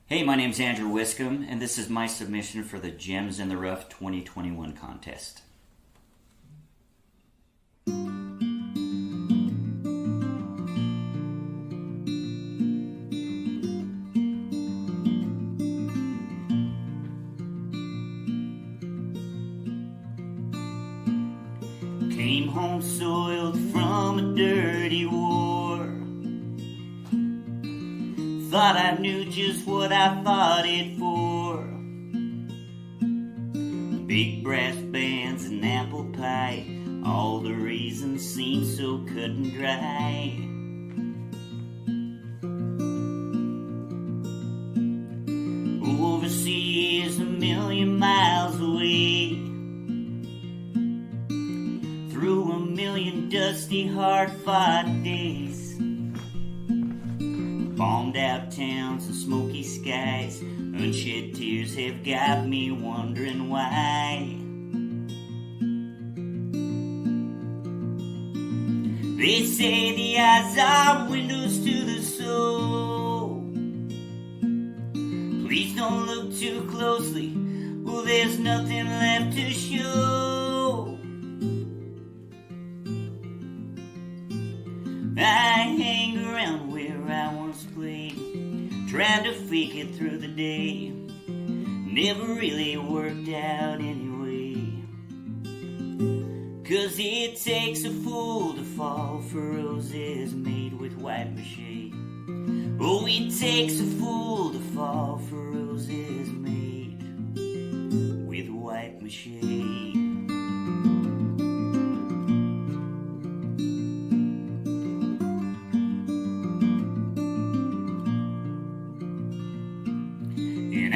Hey, my name's Andrew Wiscombe, and this is my submission for the Gems in the Rough 2021 contest. Came home soiled from a dirty war. Thought I knew just what I fought it for. Big brass bands and apple pie, all the reasons seem so cut and dry. Overseas, a million miles away, through a million dusty, hard-fought days. Bombed out towns and smoky skies, unshed tears have got me wondering why. They say the eyes are windows to the soul. Please don't look too closely, well, there's nothing left to show. I hang around where I once played, trying to fake it through the day. Never really worked out anyway. 'Cause it takes a fool to fall for roses made with white mache. Oh, it takes a fool to fall for roses made with white mache.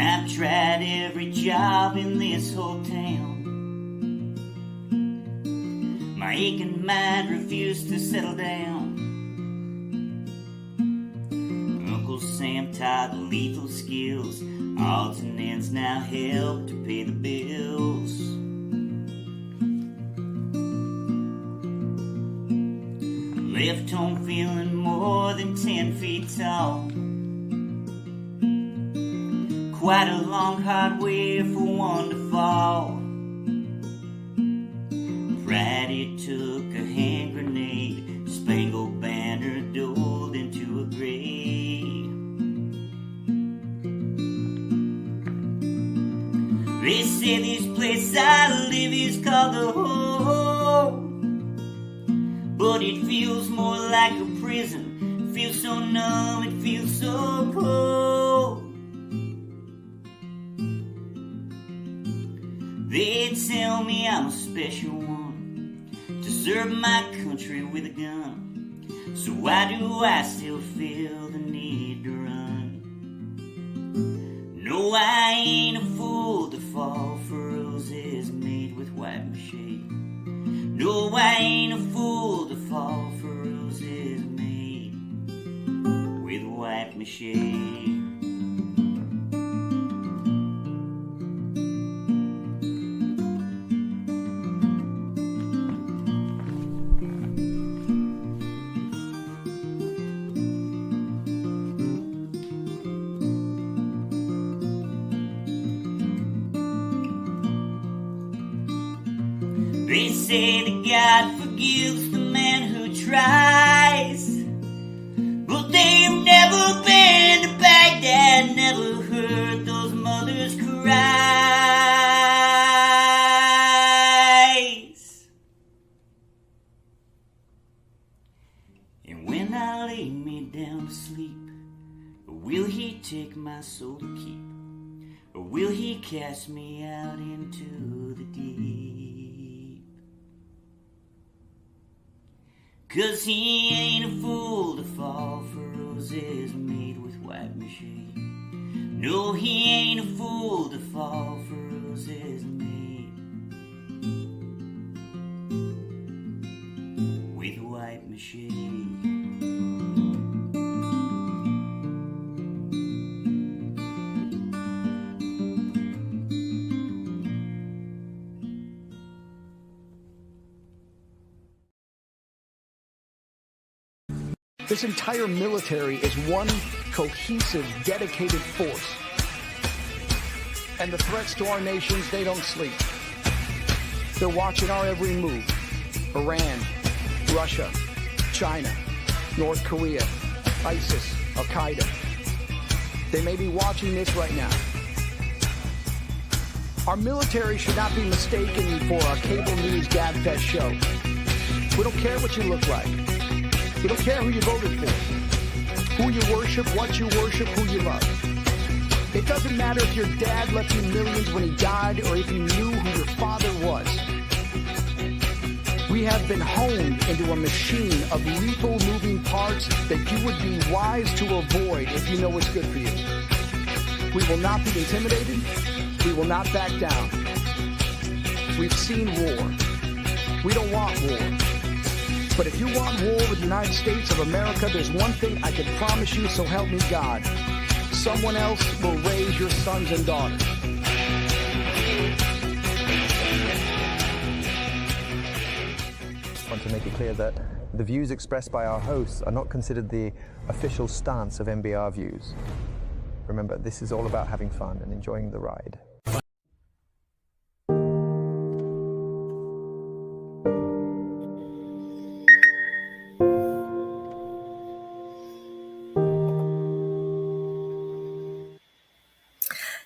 I've tried every job in this whole town. My aching mind refused to settle down. Uncle Sam taught lethal skills. Odds and ends now help to pay the bills. Left home feeling more than 10 feet tall. Quite a long, hard way for one to fall. Friday took a hand grenade, spangled banner doled into a grave. They say this place I live is called the home, but it feels more like a prison. It feels so numb, it feels so cold. They tell me I'm a special one to serve my country with a gun. So why do I still feel the need to run? No, I ain't a fool to fall for roses made with white mache. No, I ain't a fool to fall for roses made with white mache. They say that God forgives the man who tries, but they've never been to Baghdad, never heard those mothers' cries. And when I lay me down to sleep, will he take my soul to keep, or will he cast me out into the deep? 'Cause he ain't a fool to fall for roses made with white mache. No, he ain't a fool to fall for roses made with white mache. This entire military is one cohesive, dedicated force. And the threats to our nations, they don't sleep. They're watching our every move. Iran, Russia, China, North Korea, ISIS, Al-Qaeda. They may be watching this right now. Our military should not be mistaken for a cable news gabfest show. We don't care what you look like. We don't care who you voted for, who you worship, what you worship, who you love. It doesn't matter if your dad left you millions when he died or if you knew who your father was. We have been honed into a machine of lethal moving parts that you would be wise to avoid if you know what's good for you. We will not be intimidated. We will not back down. We've seen war. We don't want war. But if you want war with the United States of America, there's one thing I can promise you, so help me God. Someone else will raise your sons and daughters. I want to make it clear that the views expressed by our hosts are not considered the official stance of MBR Views. Remember, this is all about having fun and enjoying the ride.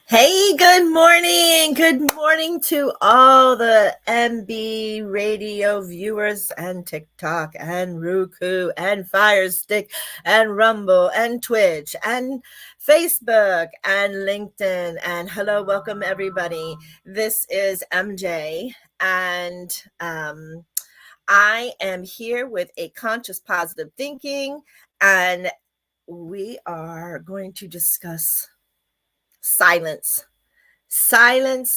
Hey, good morning. Good morning to all the MB radio viewers and TikTok and Roku and Fire Stick and Rumble and Twitch and Facebook and LinkedIn. And hello, welcome everybody. This is MJ and I am here with a conscious positive thinking, and we are going to discuss silence. Silence.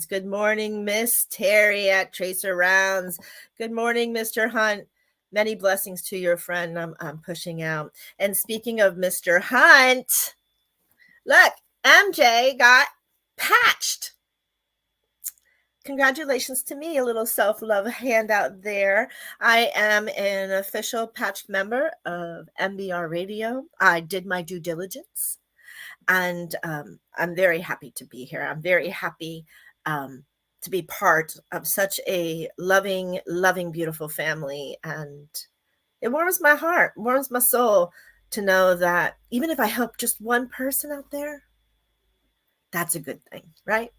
Good morning, Miss Terry at Tracer Rounds. Good morning, Mr. Hunt. Many blessings to your friend. I'm pushing out. And speaking of Mr. Hunt, look, MJ got patched. Congratulations to me, a little self-love handout there. I am an official patched member of MBR Radio. I did my due diligence, and I'm very happy to be here. I'm very happy to be part of such a loving, beautiful family. And it warms my heart, warms my soul to know that even if I help just one person out there, that's a good thing, right?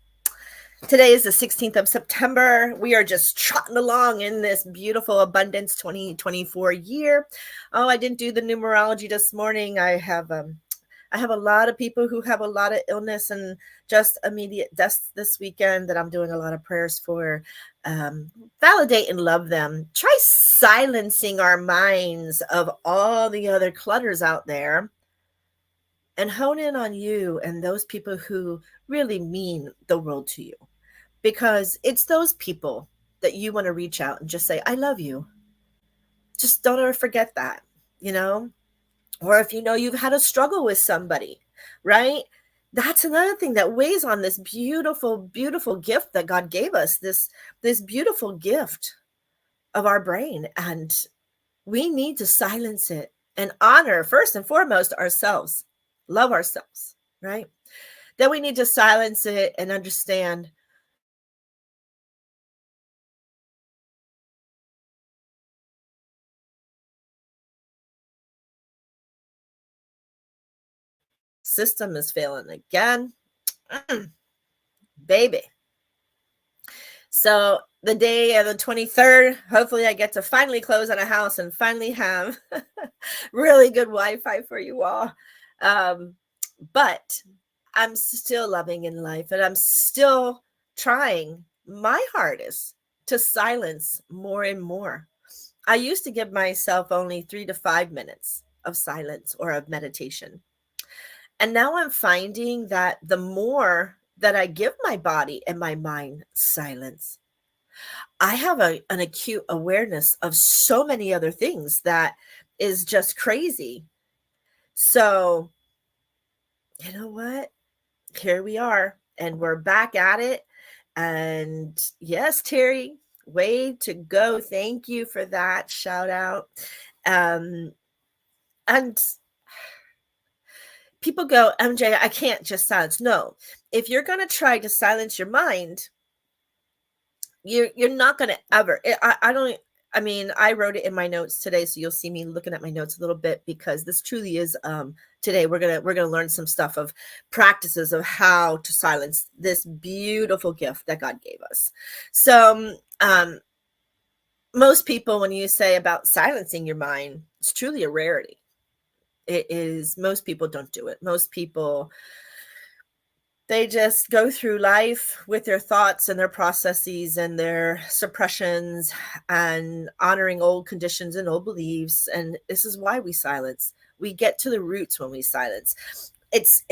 Today is the 16th of September. We are just trotting along in this beautiful abundance 2024 year. Oh, I didn't do the numerology this morning. I have a lot of people who have a lot of illness and just immediate deaths this weekend that I'm doing a lot of prayers for. Validate and love them. Try silencing our minds of all the other clutters out there and hone in on you and those people who really mean the world to you. Because it's those people that you want to reach out and just say, I love you. Just don't ever forget that, you know? Or if you know you've had a struggle with somebody, right? That's another thing that weighs on this beautiful, beautiful gift that God gave us, this beautiful gift of our brain. And we need to silence it and honor, first and foremost, ourselves. Love ourselves, right? Then we need to silence it and understand system is failing again. Baby. So the day of the 23rd, hopefully I get to finally close on a house and finally have really good Wi-Fi for you all. But I'm still loving in life, and I'm still trying my hardest to silence more and more. I used to give myself only 3 to 5 minutes of silence or of meditation. And now I'm finding that the more that I give my body and my mind silence, I have an acute awareness of so many other things that is just crazy. So, you know what? Here we are, and we're back at it. And yes, Terry, way to go. Thank you for that shout out. And people go, MJ, I can't just silence. No, if you're going to try to silence your mind, you're not going to ever. I mean, I wrote it in my notes today, so you'll see me looking at my notes a little bit, because this truly is today we're gonna learn some stuff of practices of how to silence this beautiful gift that God gave us. So most people, when you say about silencing your mind, it's truly a rarity. It is. Most people don't do it. Most people, they just go through life with their thoughts and their processes and their suppressions and honoring old conditions and old beliefs. And this is why we silence. We get to the roots when we silence. It's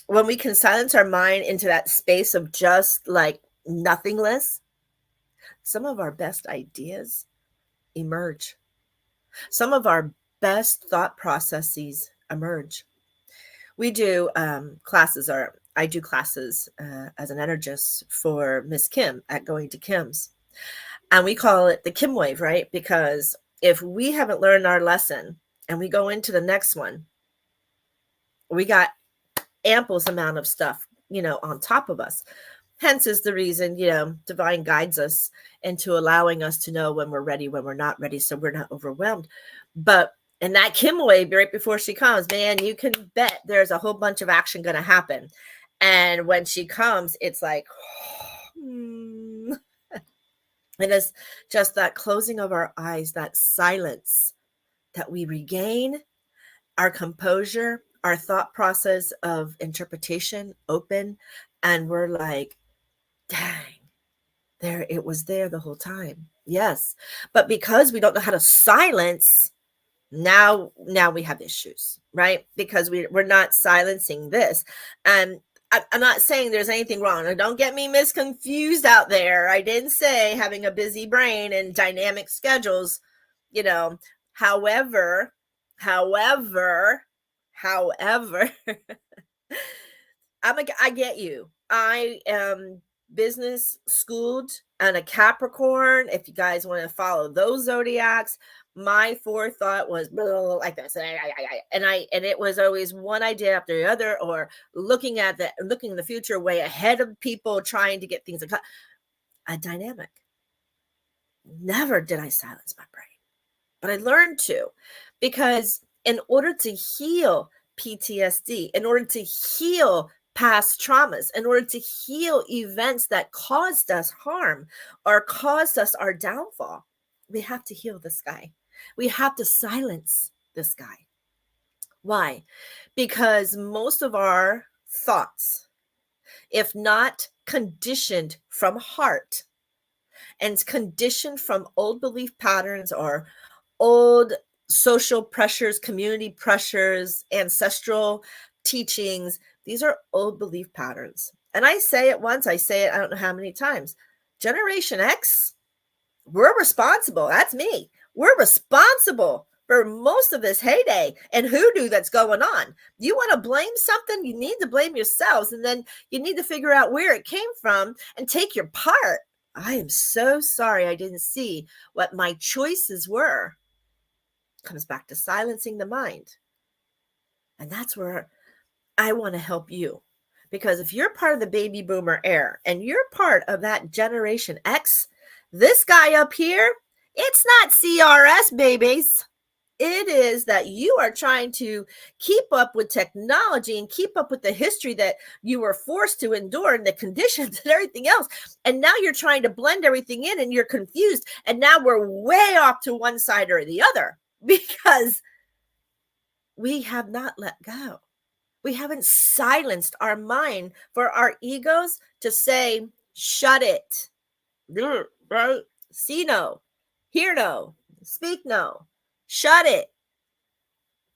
when we can silence our mind into that space of just like nothingness, some of our best ideas emerge. Some of our best thought processes emerge. We do classes, or I do classes as an energist for Miss Kim at Going to Kim's. And we call it the Kim wave, right? Because if we haven't learned our lesson and we go into the next one, we got ample amount of stuff, on top of us. Hence is the reason, divine guides us into allowing us to know when we're ready, when we're not ready, so we're not overwhelmed. But in that Kim wave, right before she comes, man, you can bet there's a whole bunch of action going to happen. And when she comes, it's like, it is just that closing of our eyes, that silence, that we regain our composure, our thought process of interpretation open. And we're like, dang, there, it was there the whole time. Yes. But because we don't know how to silence, now we have issues, right? Because we're not silencing this. And I'm not saying there's anything wrong. Don't get me misconfused out there. I didn't say having a busy brain and dynamic schedules, however, I get you. I am business schooled and a Capricorn. If you guys want to follow those zodiacs, my forethought was like this, and it was always one idea after the other, or looking in the future, way ahead of people, trying to get things a dynamic. Never did I silence my brain, but I learned to, because in order to heal PTSD, in order to heal past traumas, in order to heal events that caused us harm or caused us our downfall, we have to heal this guy. We have to silence this guy. Why? Because most of our thoughts, if not conditioned from heart and conditioned from old belief patterns or old social pressures, community pressures, ancestral teachings, these are old belief patterns. And I say it once, I say it I don't know how many times. Generation X, we're responsible. That's me. We're responsible for most of this heyday and hoodoo that's going on. You want to blame something, you need to blame yourselves, and then you need to figure out where it came from and take your part. I am so sorry I didn't see what my choices were. Comes back to silencing the mind. And that's where I want to help you. Because if you're part of the baby boomer era and you're part of that Generation X, this guy up here, it's not CRS, babies. It is that you are trying to keep up with technology and keep up with the history that you were forced to endure and the conditions and everything else. And now you're trying to blend everything in and you're confused. And now we're way off to one side or the other because we have not let go. We haven't silenced our mind for our egos to say, shut it. Right? See no. Hear no. Speak no. Shut it.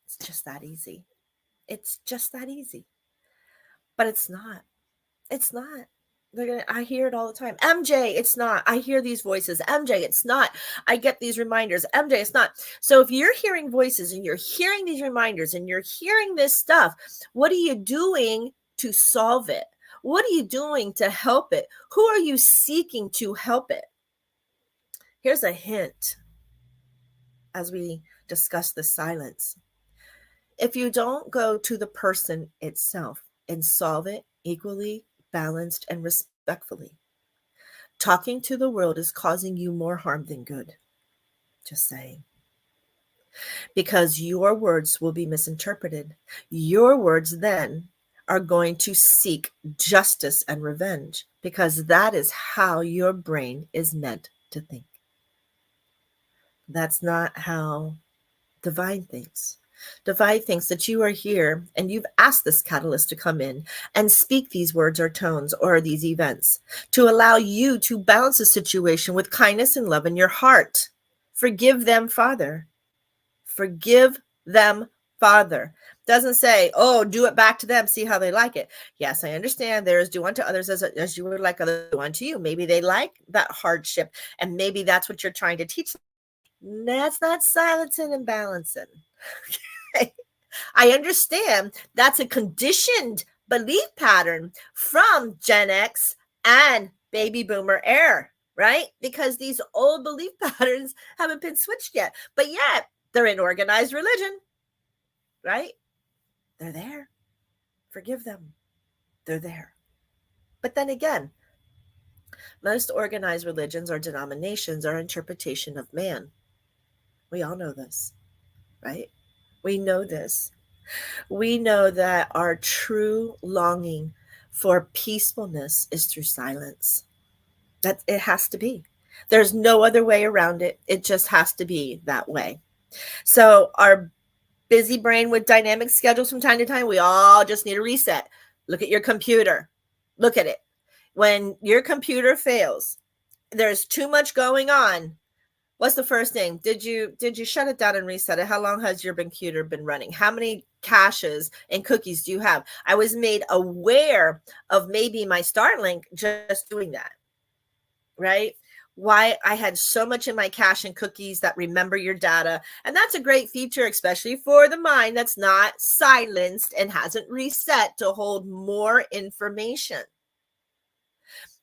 It's just that easy. It's just that easy. But it's not. It's not. I hear it all the time. MJ, it's not. I hear these voices. MJ, it's not. I get these reminders. MJ, it's not. So if you're hearing voices and you're hearing these reminders and you're hearing this stuff, what are you doing to solve it? What are you doing to help it? Who are you seeking to help it? Here's a hint as we discuss the silence. If you don't go to the person itself and solve it equally, balanced, and respectfully, talking to the world is causing you more harm than good. Just saying. Because your words will be misinterpreted. Your words then are going to seek justice and revenge, because that is how your brain is meant to think. That's not how divine thinks. Divine thinks that you are here and you've asked this catalyst to come in and speak these words or tones or these events to allow you to balance the situation with kindness and love in your heart. Forgive them, Father. Forgive them, Father. Doesn't say, oh, do it back to them, see how they like it. Yes, I understand there is do unto others as you would like others to do unto you. Maybe they like that hardship, and maybe that's what you're trying to teach them. That's not silencing and balancing. Okay. I understand that's a conditioned belief pattern from Gen X and baby boomer era, right? Because these old belief patterns haven't been switched yet, but yet they're in organized religion, right? They're there. Forgive them. They're there. But then again, most organized religions or denominations are interpretation of man. We all know this, right? We know this. We know that our true longing for peacefulness is through silence. That it has to be. There's no other way around it. It just has to be that way. So our busy brain with dynamic schedules from time to time, we all just need a reset. Look at your computer. Look at it. When your computer fails, there's too much going on. What's the first thing? Did you shut it down and reset it? How long has your computer been running? How many caches and cookies do you have? I was made aware of maybe my Starlink just doing that, right? Why I had so much in my cache and cookies that remember your data. And that's a great feature, especially for the mind that's not silenced and hasn't reset to hold more information.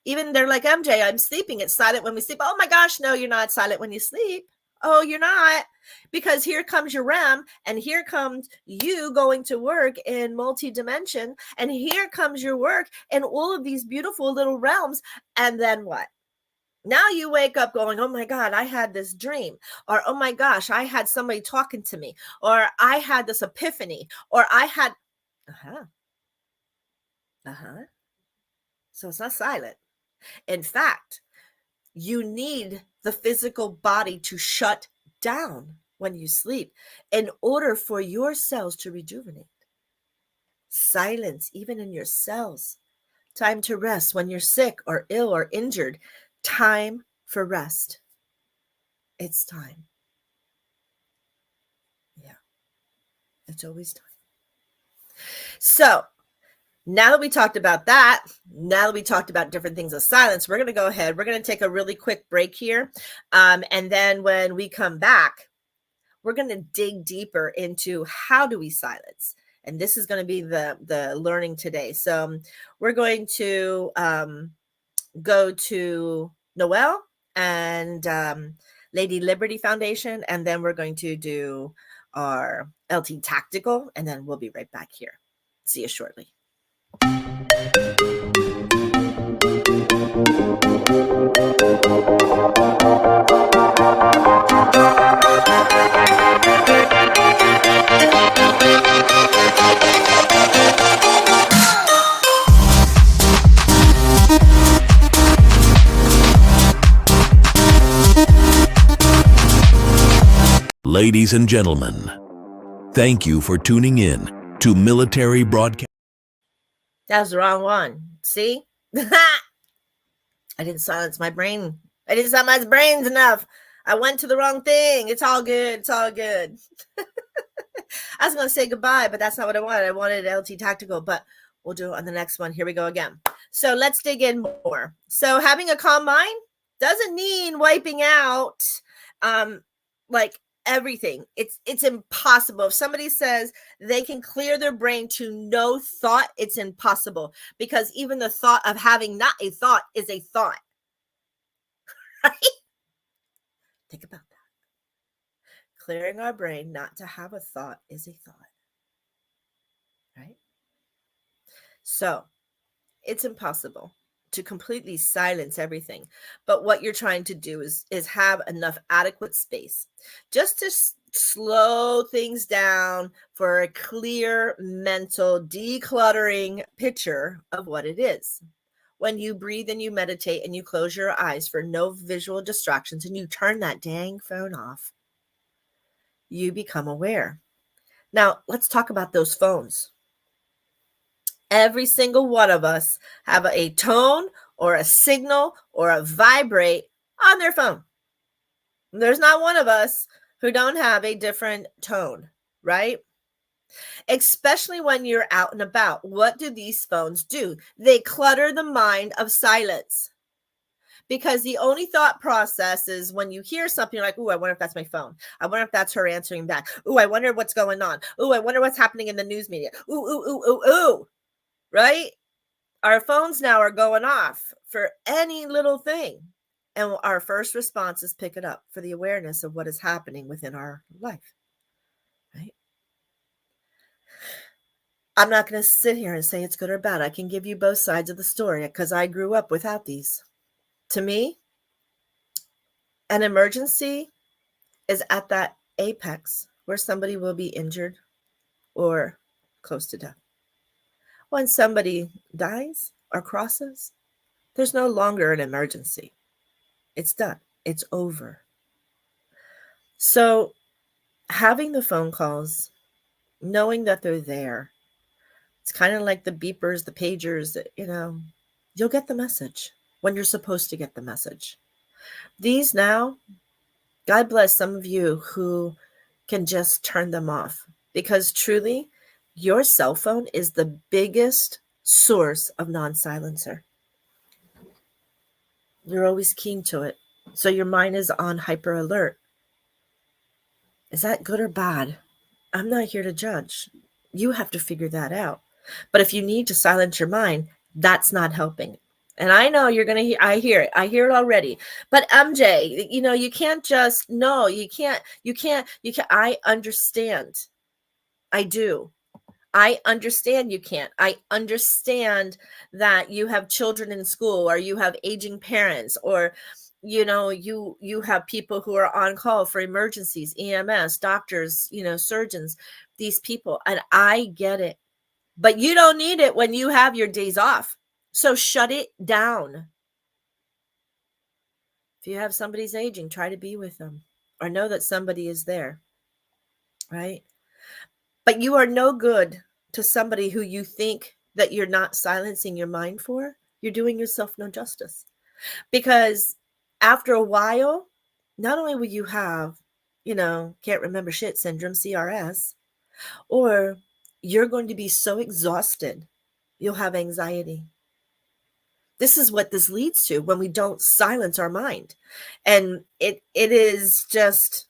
Even they're like, MJ, I'm sleeping. It's silent when we sleep. Oh my gosh, no, you're not silent when you sleep. Oh, you're not. Because here comes your REM, and here comes you going to work in multi-dimension, and here comes your work and all of these beautiful little realms. And then what? Now you wake up going, oh my God, I had this dream. Or, oh my gosh, I had somebody talking to me. Or I had this epiphany. Or I had, So it's not silent. In fact, you need the physical body to shut down when you sleep in order for your cells to rejuvenate. Silence, even in your cells. Time to rest when you're sick or ill or injured. Time for rest. It's time. Yeah, it's always time. So, now that we talked about that, now that we talked about different things of silence, we're going to go ahead. We're going to take a really quick break here. And then when we come back, we're going to dig deeper into how do we silence. And this is going to be the learning today. So we're going to go to Noelle and Lady Liberty Foundation. And then we're going to do our LT Tactical. And then we'll be right back here. See you shortly. Ladies and gentlemen, thank you for tuning in to Military Broadcast. That was the wrong one. See? I didn't silence my brain. I didn't silence my brains enough. I went to the wrong thing. It's all good. It's all good. I was going to say goodbye, but that's not what I wanted. I wanted LT Tactical, but we'll do it on the next one. Here we go again. So let's dig in more. So having a calm mind doesn't mean wiping out like everything. It's impossible. If somebody says they can clear their brain to no thought, it's impossible, because even the thought of having not a thought is a thought. Right? Think about that. clearing our brain. Not to have a thought is a thought, right? So it's impossible to completely silence everything. But what you're trying to do is have enough adequate space just to slow things down for a clear mental decluttering picture of what it is. When you breathe and you meditate and you close your eyes for no visual distractions and you turn that dang phone off, you become aware. Now, let's talk about those phones. Every single one of us have a tone or a signal or a vibrate on their phone. There's not one of us who don't have a different tone, right? Especially when you're out and about. What do these phones do? They clutter the mind of silence. Because the only thought process is when you hear something, you're like, ooh, I wonder if that's my phone. I wonder if that's her answering back. Ooh, I wonder what's going on. Ooh, I wonder what's happening in the news media. Ooh, ooh, ooh, ooh, ooh. Right? Our phones now are going off for any little thing. And our first response is pick it up for the awareness of what is happening within our life. Right? I'm not going to sit here and say it's good or bad. I can give you both sides of the story because I grew up without these. To me, an emergency is at that apex where somebody will be injured or close to death. When somebody dies or crosses, there's no longer an emergency. It's done. It's over. So having the phone calls, knowing that they're there, it's kind of like the beepers, the pagers, you'll get the message when you're supposed to get the message. These now, God bless some of you who can just turn them off, because truly your cell phone is the biggest source of non-silencer. You're always keen to it. So your mind is on hyper alert. Is that good or bad? I'm not here to judge. You have to figure that out. But if you need to silence your mind, that's not helping. And I know you're going to hear, I hear it already. But MJ, you can't just, no, you can't, I understand. I do. I understand you can't. I understand that you have children in school, or you have aging parents, or you have people who are on call for emergencies, EMS, doctors, surgeons, these people. And I get it. But you don't need it when you have your days off. So shut it down. If you have somebody's aging, try to be with them or know that somebody is there, right? But you are no good to somebody who you think that you're not silencing your mind for. You're doing yourself no justice. Because after a while, not only will you have, can't remember shit syndrome, CRS, or you're going to be so exhausted, you'll have anxiety. This is what this leads to when we don't silence our mind. And it is just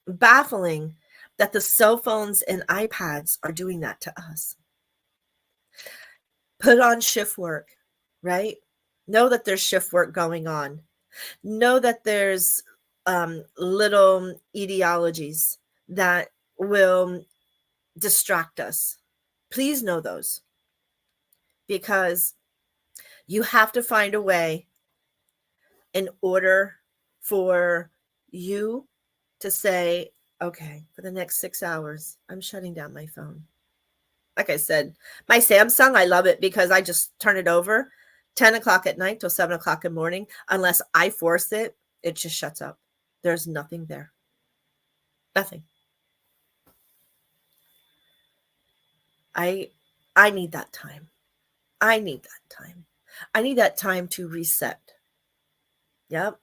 baffling that the cell phones and iPads are doing that to us. Put on shift work, right? Know that there's shift work going on. Know that there's little ideologies that will distract us. Please know those, because you have to find a way in order for you to say, okay, for the next 6 hours, I'm shutting down my phone. Like I said, my Samsung, I love it because I just turn it over 10 o'clock at night till 7 o'clock in the morning. Unless I force it, it just shuts up. There's nothing there. Nothing. I need that time. I need that time. I need that time to reset. Yep.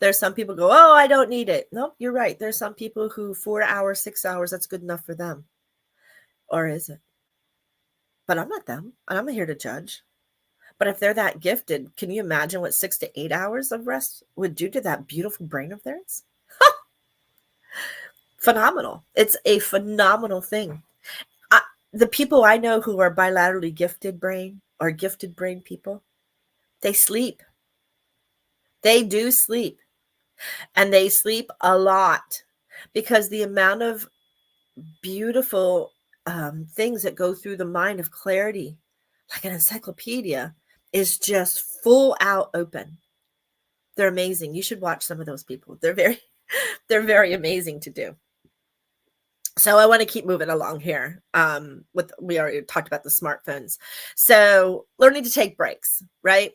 There's some people go, oh, I don't need it. No, you're right. There's some people who 4 hours, 6 hours, that's good enough for them. Or is it? But I'm not them. And I'm not here to judge. But if they're that gifted, can you imagine what 6 to 8 hours of rest would do to that beautiful brain of theirs? Phenomenal. It's a phenomenal thing. The people I know who are bilaterally gifted brain or gifted brain people, they sleep. They do sleep. And they sleep a lot because the amount of beautiful things that go through the mind of clarity, like an encyclopedia, is just full out open. They're amazing. You should watch some of those people. They're very amazing to do. So I want to keep moving along here. We already talked about the smartphones. So learning to take breaks, right?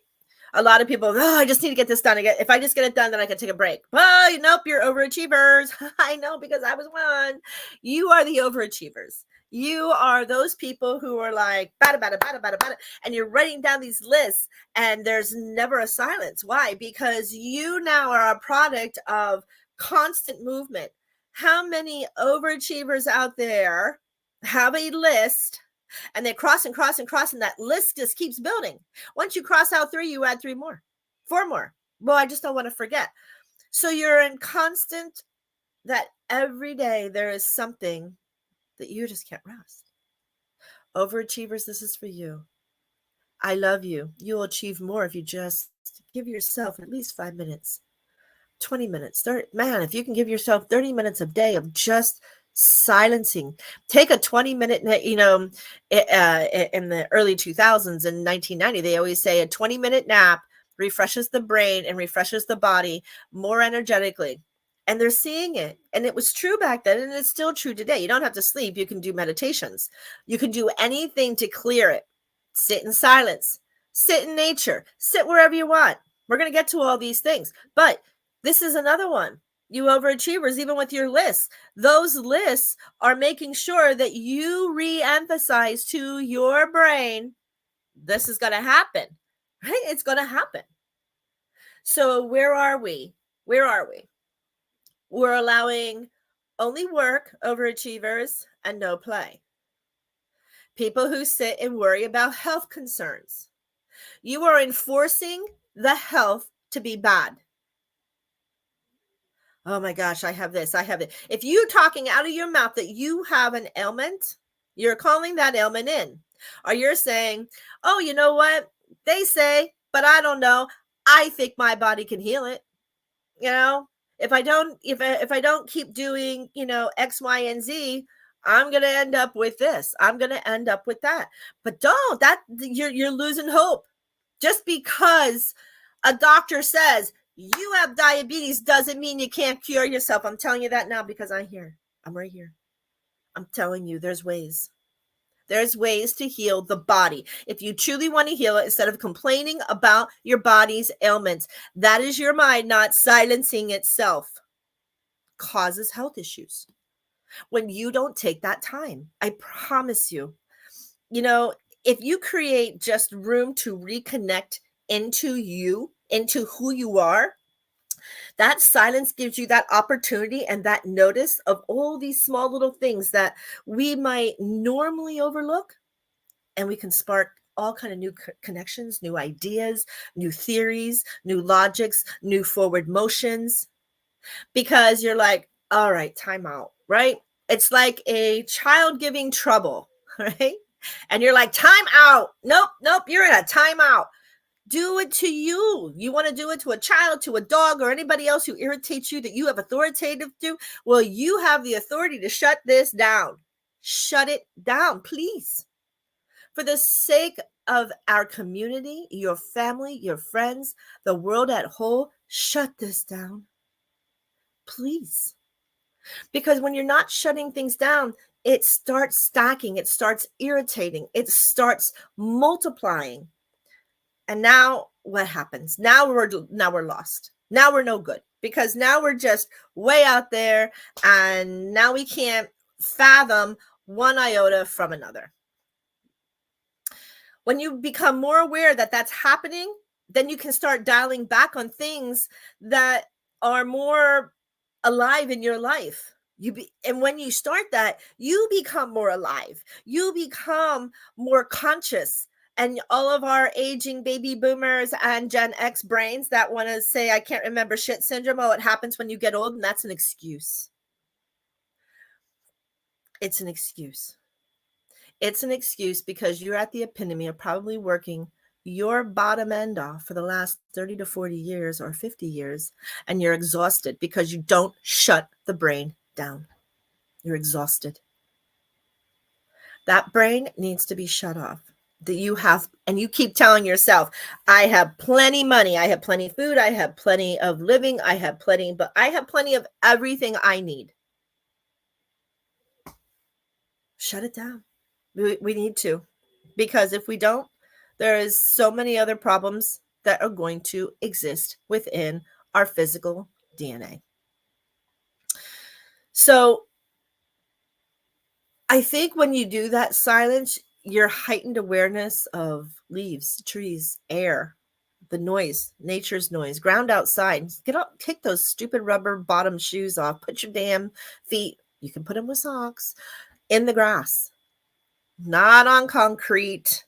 A lot of people, I just need to get this done. If I just get it done, then I can take a break. Well, nope, you're overachievers. I know, because I was one. You are the overachievers. You are those people who are like, bada, and you're writing down these lists, and there's never a silence. Why? Because you now are a product of constant movement. How many overachievers out there have a list, and they cross and cross and cross, and that list just keeps building? Once you cross out 3, you add 3 more, 4 more. Well, I just don't want to forget. So you're in constant, that every day there is something that you just can't rest. Overachievers, this is for you. I love you. You'll achieve more if you just give yourself at least 5 minutes, 20 minutes, 30. Man, if you can give yourself 30 minutes a day of just silencing. Take a 20-minute, in the early 2000s, in 1990, they always say a 20-minute nap refreshes the brain and refreshes the body more energetically. And they're seeing it. And it was true back then, and it's still true today. You don't have to sleep. You can do meditations. You can do anything to clear it. Sit in silence. Sit in nature. Sit wherever you want. We're going to get to all these things. But this is another one. You overachievers, even with your lists, those lists are making sure that you re-emphasize to your brain, this is going to happen, right? It's going to happen. So where are we? Where are we? We're allowing only work, overachievers, and no play. People who sit and worry about health concerns. You are enforcing the health to be bad. Oh my gosh, I have this, I have it. If you're talking out of your mouth that you have an ailment, you're calling that ailment in. Or you're saying, oh, you know what? They say, but I don't know. I think my body can heal it. If I don't keep doing, X, Y, and Z, I'm going to end up with this. I'm going to end up with that. But you're losing hope. Just because a doctor says you have diabetes doesn't mean you can't cure yourself. I'm telling you that now because I'm right here. I'm telling you, there's ways. There's ways to heal the body. If you truly want to heal it, instead of complaining about your body's ailments, that is your mind not silencing itself, causes health issues. When you don't take that time, I promise you, if you create just room to reconnect into you, into who you are, that silence gives you that opportunity and that notice of all these small little things that we might normally overlook, and we can spark all kind of new connections, new ideas, new theories, new logics, new forward motions, because you're like, all right, time out, right? It's like a child giving trouble, right? And you're like, time out. Nope, you're in a timeout. Do it to you. You want to do it to a child, to a dog, or anybody else who irritates you that you have authoritative to? Well, you have the authority to shut this down. Shut it down, please. For the sake of our community, your family, your friends, the world at whole, shut this down, please. Because when you're not shutting things down, it starts stacking, it starts irritating, it starts multiplying. And now what happens? Now we're lost. Now we're no good, because now we're just way out there, and now we can't fathom one iota from another. When you become more aware that that's happening, then you can start dialing back on things that are more alive in your life. And when you start that, you become more alive. You become more conscious. And all of our aging baby boomers and Gen X brains that want to say, I can't remember shit syndrome. Oh, it happens when you get old. And that's an excuse. It's an excuse. It's an excuse because you're at the epitome of probably working your bottom end off for the last 30 to 40 years or 50 years. And you're exhausted because you don't shut the brain down. You're exhausted. That brain needs to be shut off. That you have, and you keep telling yourself, I have plenty money, I have plenty of food, I have plenty of living, I have plenty of everything I need. Shut it down. We need to, because if we don't, there is so many other problems that are going to exist within our physical DNA. So I think when you do that silence, your heightened awareness of leaves, trees, air, the noise, nature's noise, ground outside. Get up, kick those stupid rubber bottom shoes off. Put your damn feet, you can put them with socks, in the grass, not on concrete,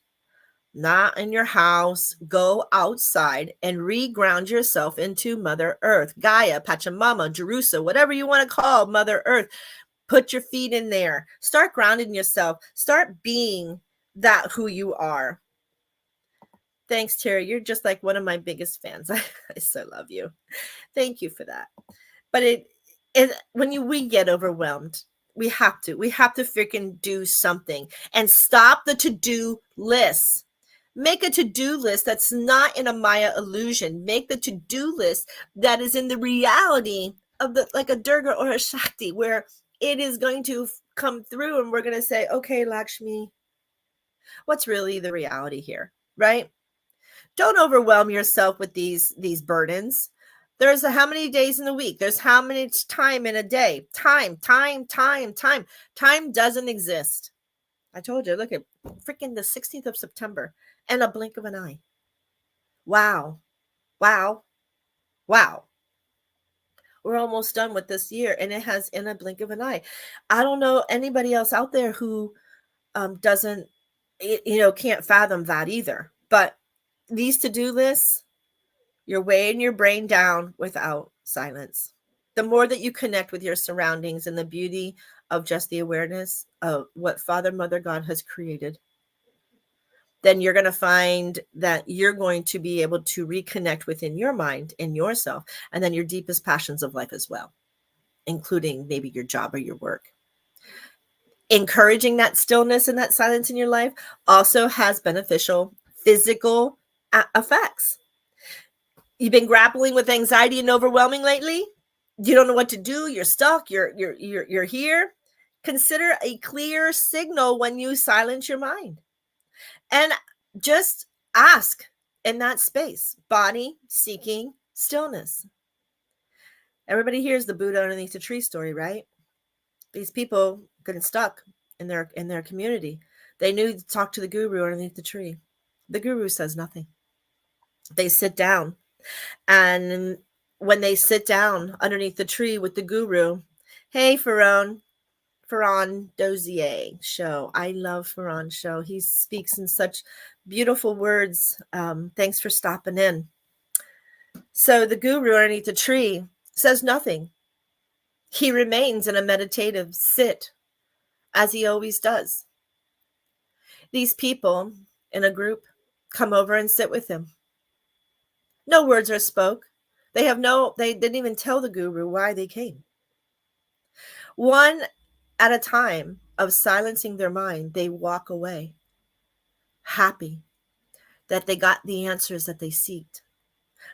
not in your house. Go outside and reground yourself into Mother Earth, Gaia, Pachamama, Jerusa, whatever you want to call Mother Earth. Put your feet in there. Start grounding yourself. Start being that who you are. Thanks, Terry. You're just like one of my biggest fans. I so love you. Thank you for that. But when we get overwhelmed, we have to freaking do something and stop the to-do list. Make a to-do list that's not in a Maya illusion. Make the to-do list that is in the reality of like a Durga or a Shakti, where it is going to come through and we're going to say, okay, Lakshmi, what's really the reality here, right? Don't overwhelm yourself with these burdens. There's how many days in the week? There's how many time in a day? Time doesn't exist. I told you, look at freaking the 16th of September and a blink of an eye. Wow. We're almost done with this year, and it has in a blink of an eye. I don't know anybody else out there who doesn't, can't fathom that either. But these to-do lists, you're weighing your brain down without silence. The more that you connect with your surroundings and the beauty of just the awareness of what Father, Mother, God has created, then you're going to find that you're going to be able to reconnect within your mind and yourself, and then your deepest passions of life as well, including maybe your job or your work. Encouraging that stillness and that silence in your life also has beneficial physical effects. You've been grappling with anxiety and overwhelming lately. You don't know what to do. You're stuck. You're here. Consider a clear signal when you silence your mind. And just ask in that space, body seeking stillness. Everybody hears the Buddha underneath the tree story, right? These people getting stuck in their community. They knew to talk to the guru underneath the tree. The guru says nothing. They sit down. And when they sit down underneath the tree with the guru, hey, Ferran Dozier show. I love Ferran show. He speaks in such beautiful words. Thanks for stopping in. So the guru underneath the tree says nothing. He remains in a meditative sit, as he always does. These people in a group come over and sit with him. No words are spoke. They didn't even tell the guru why they came. One at a time of silencing their mind, they walk away, happy that they got the answers that they seeked.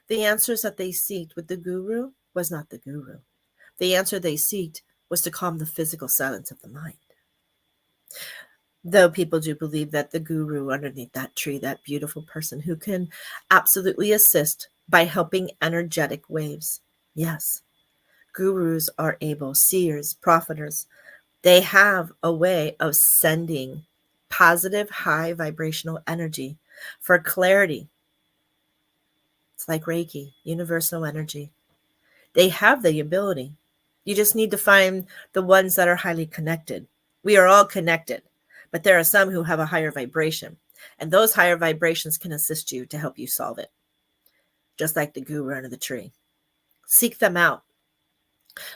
The answers that they seeked with the guru was not the guru. The answer they seeked was to calm the physical silence of the mind. Though people do believe that the guru underneath that tree, that beautiful person who can absolutely assist by helping energetic waves. Yes, gurus are able, seers, propheters, they have a way of sending positive, high vibrational energy for clarity. It's like Reiki, universal energy. They have the ability. You just need to find the ones that are highly connected. We are all connected, but there are some who have a higher vibration, and those higher vibrations can assist you to help you solve it. Just like the guru under the tree. Seek them out.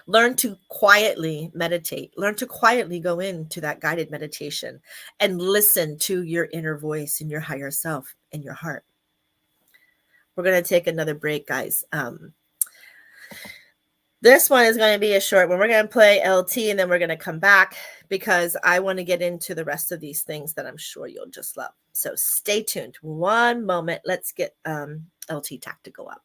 Learn to quietly meditate. Learn to quietly go into that guided meditation and listen to your inner voice and your higher self and your heart. We're going to take another break, guys. This one is going to be a short one. We're going to play LT and then we're going to come back because I want to get into the rest of these things that I'm sure you'll just love. So stay tuned. One moment. Let's get LT Tactical up.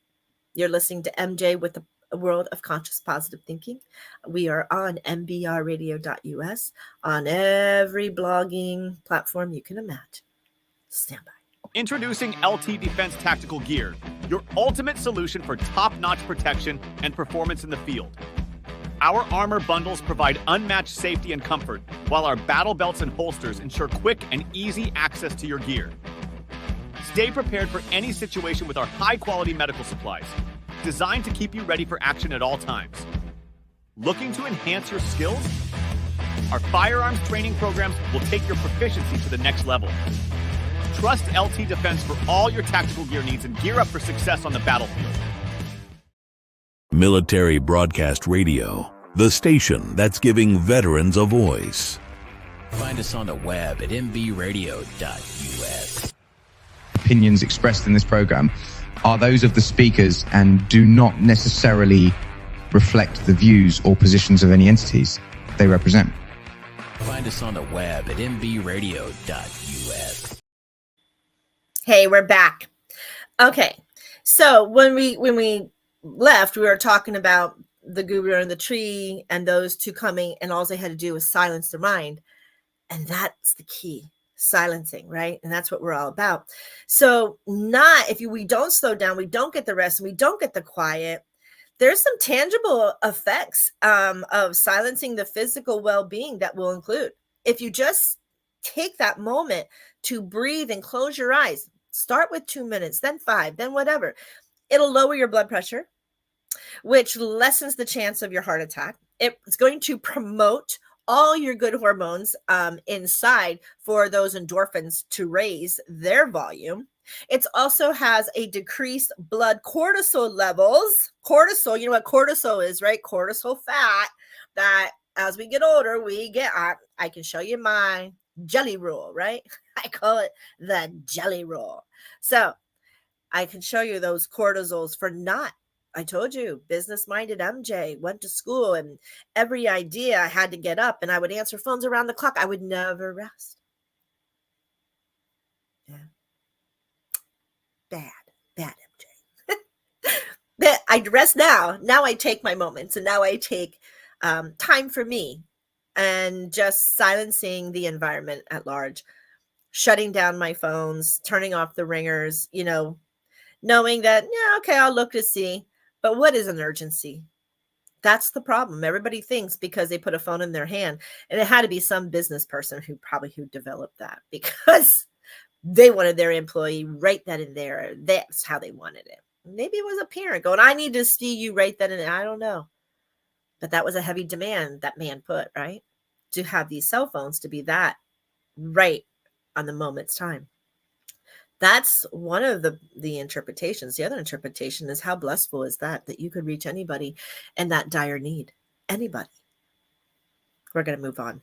You're listening to MJ with the World of Conscious Positive Thinking. We are on mbrradio.us on every blogging platform you can imagine. Stand by. Introducing LT Defense Tactical Gear, your ultimate solution for top-notch protection and performance in the field. Our armor bundles provide unmatched safety and comfort, while our battle belts and holsters ensure quick and easy access to your gear. Stay prepared for any situation with our high-quality medical supplies, designed to keep you ready for action at all times. Looking to enhance your skills? Our firearms training programs will take your proficiency to the next level. Trust LT Defense for all your tactical gear needs and gear up for success on the battlefield. Military Broadcast Radio, the station that's giving veterans a voice. Find us on the web at mbradio.us. Opinions expressed in this program are those of the speakers and do not necessarily reflect the views or positions of any entities they represent. Find us on the web at mbradio.us. Hey, we're back. Okay, so when we left, we were talking about the guru and the tree and those two coming, and all they had to do was silence their mind, and that's the key, silencing, right? And that's what we're all about. So, we don't slow down, we don't get the rest, and we don't get the quiet. There's some tangible effects of silencing the physical well-being that will include if you just take that moment to breathe and close your eyes. Start with 2 minutes, then 5, then whatever. It'll lower your blood pressure, which lessens the chance of your heart attack. It's going to promote all your good hormones inside for those endorphins to raise their volume. It also has a decreased blood cortisol levels. Cortisol, you know what cortisol is, right? Cortisol fat that as we get older, we get, I can show you my jelly roll, right? I call it the jelly roll. So I can show you those cortisols for not. I told you, business-minded MJ, went to school, and every idea I had to get up, and I would answer phones around the clock. I would never rest. Yeah. Bad MJ. I'd rest now. Now I take my moments, and now I take time for me and just silencing the environment at large, shutting down my phones, turning off the ringers, knowing that, yeah, okay, I'll look to see. But what is an urgency? That's the problem. Everybody thinks because they put a phone in their hand, and it had to be some business person who developed that because they wanted their employee right then and there. That's how they wanted it. Maybe it was a parent going, I need to see you right then and there. I don't know. But that was a heavy demand that man put, right? To have these cell phones to be that right on the moment's time. That's one of the interpretations. The other interpretation is how blissful is that you could reach anybody in that dire need. Anybody. We're going to move on.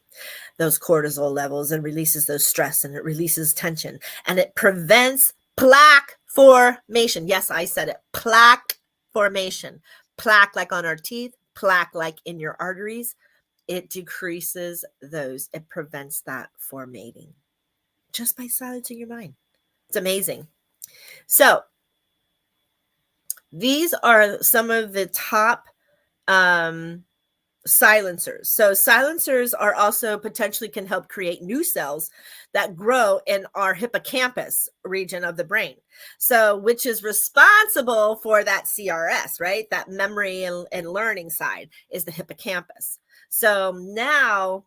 Those cortisol levels and releases those stress, and it releases tension, and it prevents plaque formation. Yes, I said it. Plaque formation. Plaque like on our teeth, plaque like in your arteries. It decreases those. It prevents that formating just by silencing your mind. It's amazing. So these are some of the top silencers. So silencers are also potentially can help create new cells that grow in our hippocampus region of the brain. So which is responsible for that CRS, right? That memory and learning side is the hippocampus. So now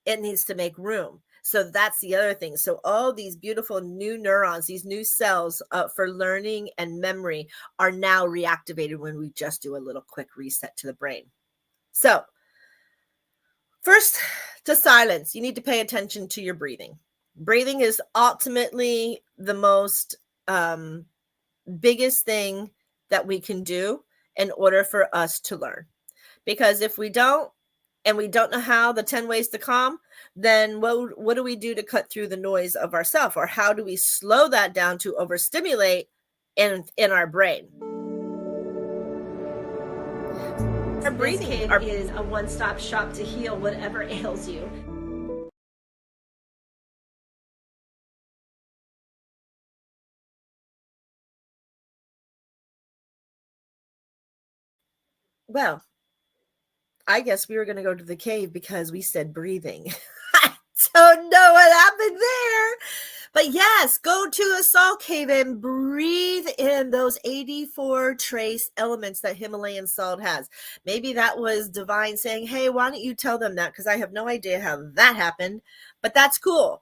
it needs to make room. So that's the other thing. So all these beautiful new neurons, these new cells for learning and memory are now reactivated when we just do a little quick reset to the brain. So first, to silence, you need to pay attention to your breathing. Breathing is ultimately the most biggest thing that we can do in order for us to learn. Because if we don't, and we don't know how, the 10 ways to calm, then what do we do to cut through the noise of ourself? Or how do we slow that down to overstimulate in our brain? breathing. This cave is a one-stop shop to heal whatever ails you. Well, I guess we were going to go to the cave because we said breathing. I don't know what happened there. But yes, go to a salt cave and breathe in those 84 trace elements that Himalayan salt has. Maybe that was divine saying, hey, why don't you tell them that? Because I have no idea how that happened, but that's cool.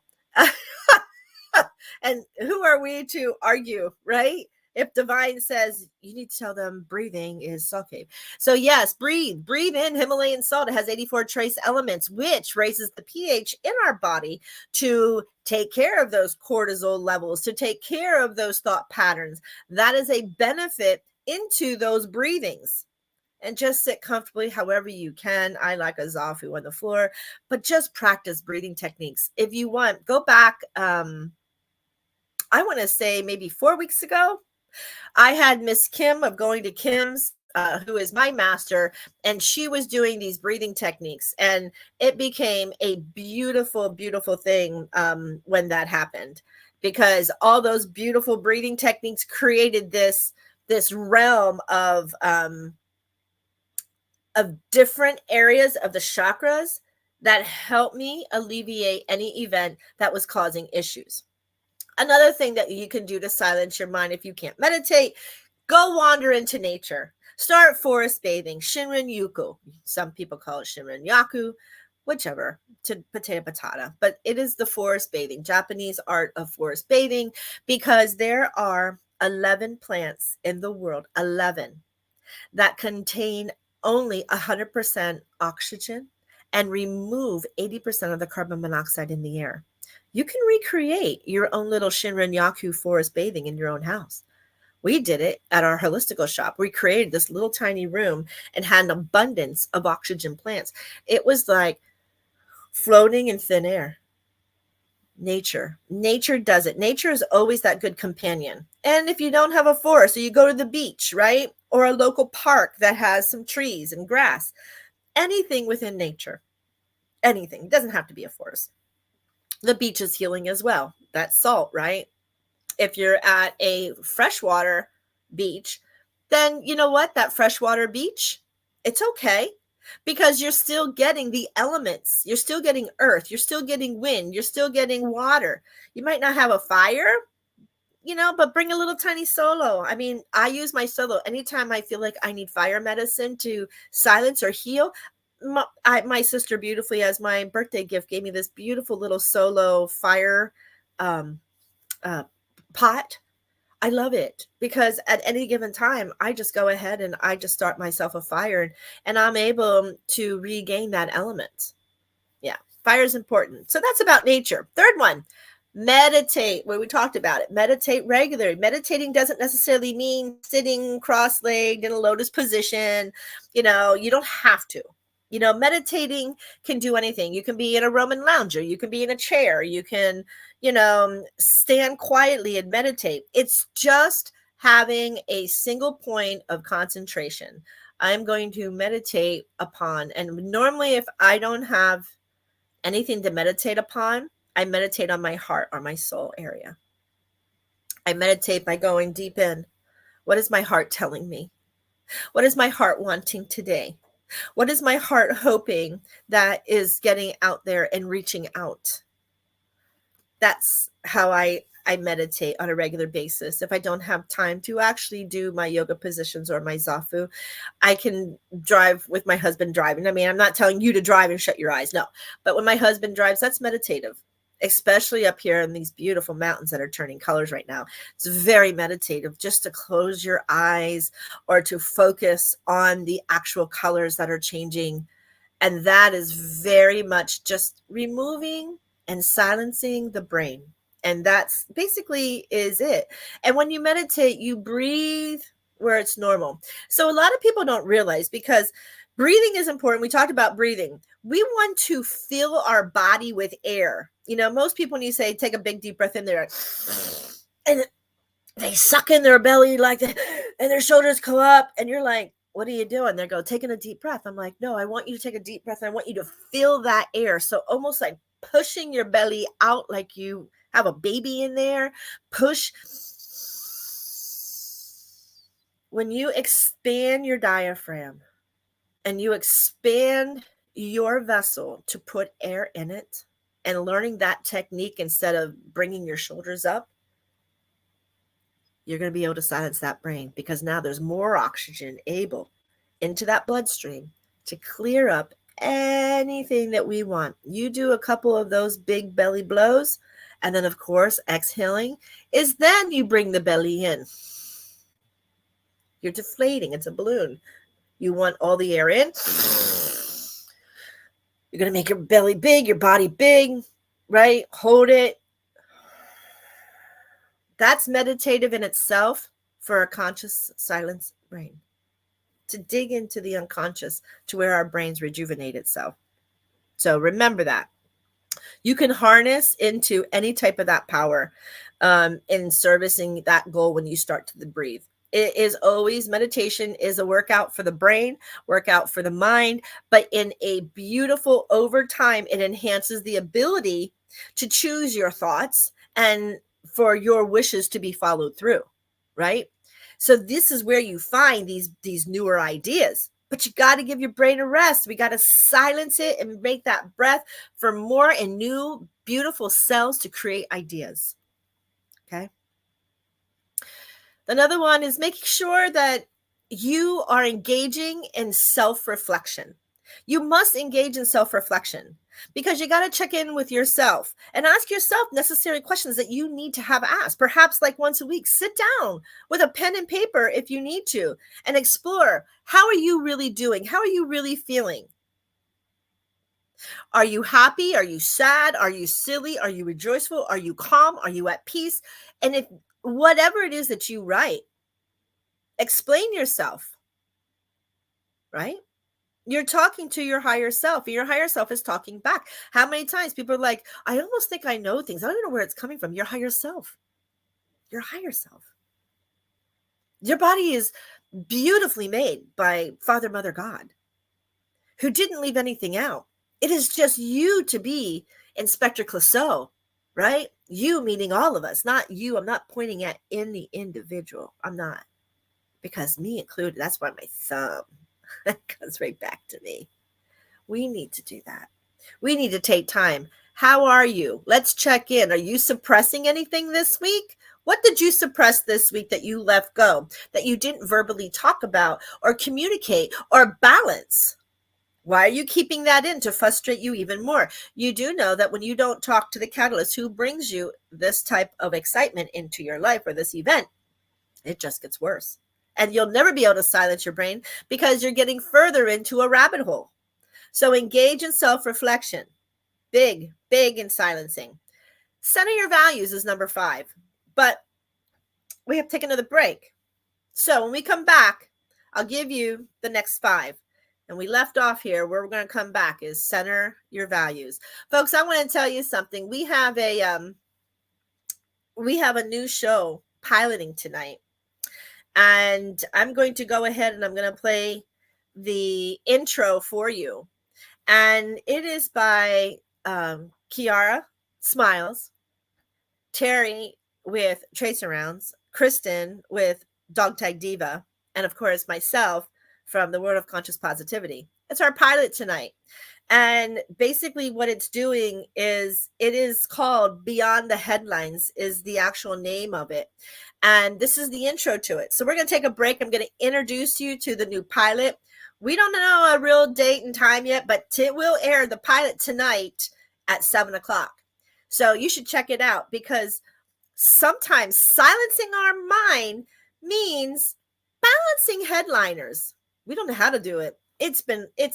And who are we to argue, right? If divine says you need to tell them breathing is salt cave. So yes, breathe in Himalayan salt. It has 84 trace elements, which raises the pH in our body to take care of those cortisol levels, to take care of those thought patterns. That is a benefit into those breathings. And just sit comfortably however you can. I like a zafu on the floor, but just practice breathing techniques. If you want, go back, I want to say maybe 4 weeks ago, I had Miss Kim of Going to Kim's, who is my master, and she was doing these breathing techniques, and it became a beautiful, beautiful thing when that happened, because all those beautiful breathing techniques created this realm of different areas of the chakras that helped me alleviate any event that was causing issues. Another thing that you can do to silence your mind if you can't meditate, go wander into nature. Start forest bathing, Shinrin-yoku. Some people call it Shinrin-yaku, whichever, to potato patata. But it is the forest bathing, Japanese art of forest bathing, because there are 11 plants in the world, 11, that contain only 100% oxygen and remove 80% of the carbon monoxide in the air. You can recreate your own little Shinrin-yaku forest bathing in your own house. We did it at our holistical shop. We created this little tiny room and had an abundance of oxygen plants. It was like floating in thin air. Nature does it. Nature is always that good companion. And if you don't have a forest, so you go to the beach, right? Or a local park that has some trees and grass, anything within nature, anything. It doesn't have to be a forest. The beach is healing as well. That's salt, right? If you're at a freshwater beach, then you know what? That freshwater beach, it's okay, because you're still getting the elements. You're still getting earth. You're still getting wind. You're still getting water. You might not have a fire, but bring a little tiny solo. I mean, I use my solo anytime I feel like I need fire medicine to silence or heal. My sister beautifully, as my birthday gift, gave me this beautiful little solo fire pot. I love it because at any given time, I just go ahead and I just start myself a fire, and I'm able to regain that element. Yeah, fire is important. So that's about nature. Third one, meditate. Where we talked about it. Meditate regularly. Meditating doesn't necessarily mean sitting cross-legged in a lotus position. You don't have to. Meditating can do anything. You can be in a Roman lounger. You can be in a chair. You can, stand quietly and meditate. It's just having a single point of concentration. I'm going to meditate upon, and normally if I don't have anything to meditate upon, I meditate on my heart or my soul area. I meditate by going deep in. What is my heart telling me? What is my heart wanting today? What is my heart hoping that is getting out there and reaching out? That's how I meditate on a regular basis. If I don't have time to actually do my yoga positions or my zafu, I can drive with my husband driving. I mean, I'm not telling you to drive and shut your eyes. No, but when my husband drives, that's meditative, especially up here in these beautiful mountains that are turning colors right now. It's very meditative just to close your eyes or to focus on the actual colors that are changing. And that is very much just removing and silencing the brain. And that's basically is it. And when you meditate, you breathe where it's normal. So a lot of people don't realize, because breathing is important. We talked about breathing. We want to fill our body with air. Most people, when you say, take a big deep breath in there, and they suck in their belly like that, and their shoulders go up, and you're like, what are you doing? They go, taking a deep breath. I'm like, no, I want you to take a deep breath. I want you to feel that air. So almost like pushing your belly out like you have a baby in there. Push. When you expand your diaphragm and you expand your vessel to put air in it, and learning that technique instead of bringing your shoulders up, you're going to be able to silence that brain, because now there's more oxygen able into that bloodstream to clear up anything that we want. You do a couple of those big belly blows, and then of course exhaling is then you bring the belly in. You're deflating. It's a balloon. You want all the air in. You're going to make your belly big, your body big, right? Hold it. That's meditative in itself for a conscious silence brain, to dig into the unconscious, to where our brains rejuvenate itself. So remember that. You can harness into any type of that power in servicing that goal when you start to breathe. It is always, meditation is a workout for the brain, workout for the mind, but in a beautiful, over time, it enhances the ability to choose your thoughts and for your wishes to be followed through, right? So this is where you find these newer ideas, but you got to give your brain a rest. We got to silence it and make that breath for more and new, beautiful cells to create ideas, okay? Another one is making sure that you are engaging in self-reflection. You must engage in self-reflection, because you got to check in with yourself and ask yourself necessary questions that you need to have asked. Perhaps like once a week, sit down with a pen and paper if you need to and explore, how are you really doing? How are you really feeling? Are you happy? Are you sad? Are you silly? Are you rejoiceful? Are you calm? Are you at peace? And if whatever it is that you write, explain yourself, right? You're talking to your higher self, and your higher self is talking back. How many times people are like, I almost think I know things. I don't even know where it's coming from. Your higher self. Your higher self. Your body is beautifully made by Father, Mother, God, who didn't leave anything out. It is just you to be Inspector Clouseau, right? You meaning all of us, not you. I'm not pointing at any individual. I'm not. Because me included, that's why my thumb comes right back to me. We need to do that. We need to take time. How are you? Let's check in. Are you suppressing anything this week? What did you suppress this week that you left go, that you didn't verbally talk about or communicate or balance? Why are you keeping that in? To frustrate you even more. You do know that when you don't talk to the catalyst who brings you this type of excitement into your life or this event, it just gets worse. And you'll never be able to silence your brain because you're getting further into a rabbit hole. So engage in self-reflection. Big in silencing. Center your values is number 5. But we have to take another break. So when we come back, I'll give you the next 5. And we left off here. Where we're going to come back is center your values. Folks, I want to tell you something. We have a new show piloting tonight. And I'm going to go ahead and I'm going to play the intro for you. And it is by Kiara Smiles, Terry with Tracer Rounds, Kristen with Dog Tag Diva, and of course myself from the World of Conscious Positivity. It's our pilot tonight. And basically what it's doing is, it is called Beyond the Headlines is the actual name of it. And this is the intro to it. So we're going to take a break. I'm going to introduce you to the new pilot. We don't know a real date and time yet, but it will air the pilot tonight at 7:00. So you should check it out, because sometimes silencing our mind means balancing headliners. We don't know how to do it. It's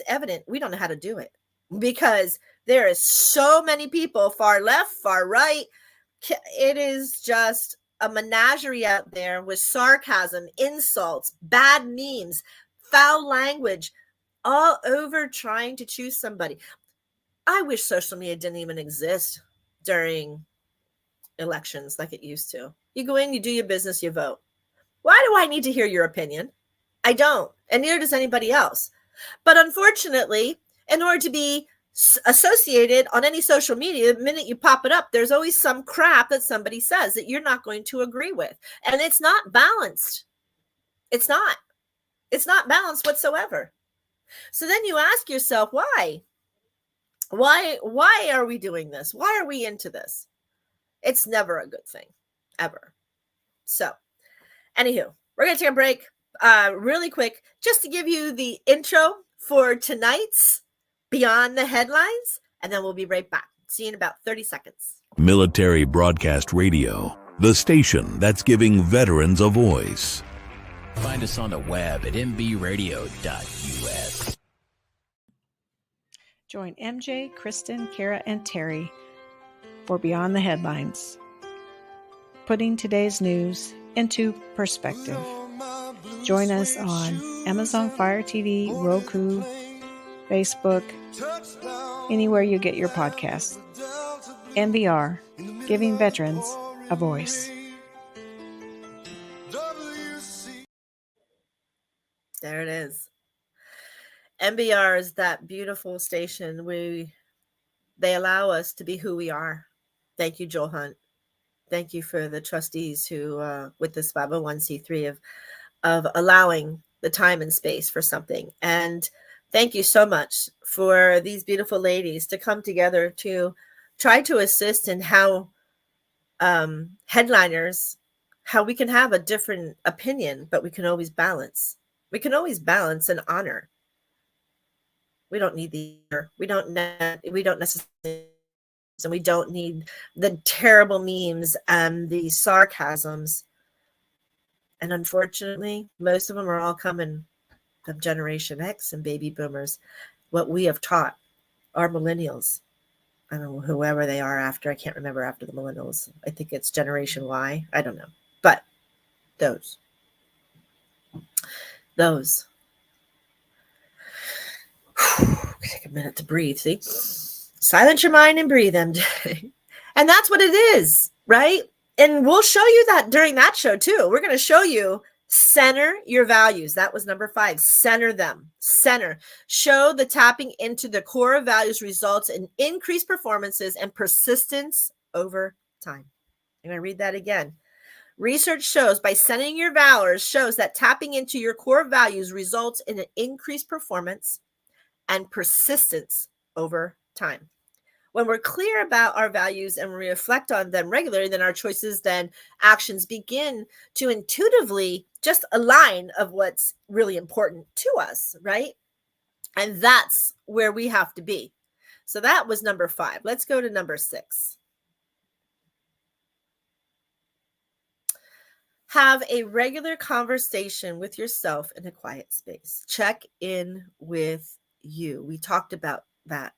evident we don't know how to do it, because there is so many people, far left, far right. It is just a menagerie out there with sarcasm, insults, bad memes, foul language, all over trying to choose somebody. I wish social media didn't even exist during elections like it used to. You go in, you do your business, you vote. Why do I need to hear your opinion? I don't. And neither does anybody else. But unfortunately, in order to be associated on any social media, the minute you pop it up, there's always some crap that somebody says that you're not going to agree with. And it's not balanced. It's not. It's not balanced whatsoever. So then you ask yourself, why? Why are we doing this? Why are we into this? It's never a good thing, ever. So, anywho, we're going to take a break really quick just to give you the intro for tonight's Beyond the Headlines, and then we'll be right back. See you in about 30 seconds. Military Broadcast Radio, the station that's giving veterans a voice. Find us on the web at mbradio.us. Join MJ, Kristen, Kara, and Terry for Beyond the Headlines, putting today's news into perspective. Join us on Amazon Fire TV, Roku, Facebook, anywhere you get your podcasts. MBR, giving veterans a voice. There it is. MBR is that beautiful station. They allow us to be who we are. Thank you, Joel Hunt. Thank you for the trustees who, with this 501c3 of allowing the time and space for something. And thank you so much for these beautiful ladies to come together to try to assist in how headliners, how we can have a different opinion, but we can always balance. We can always balance and honor. We don't need we don't necessarily, and we don't need the terrible memes and the sarcasms. And unfortunately, most of them are all coming from Generation X and baby boomers. What we have taught our millennials, I don't know, whoever they are after, I can't remember after the millennials. I think it's Generation Y. I don't know. But those. Take a minute to breathe. See, silence your mind and breathe, MJ. And that's what it is, right? And we'll show you that during that show too. We're going to show you center your values. That was number 5. Center them. Center. Show the tapping into the core values results in increased performances and persistence over time. I'm going to read that again. Research shows by centering your values shows that tapping into your core values results in an increased performance and persistence over time. When we're clear about our values and we reflect on them regularly, then our choices, then actions begin to intuitively just align of what's really important to us, right? And that's where we have to be. So that was number 5. Let's go to number 6. Have a regular conversation with yourself in a quiet space. Check in with you. We talked about that.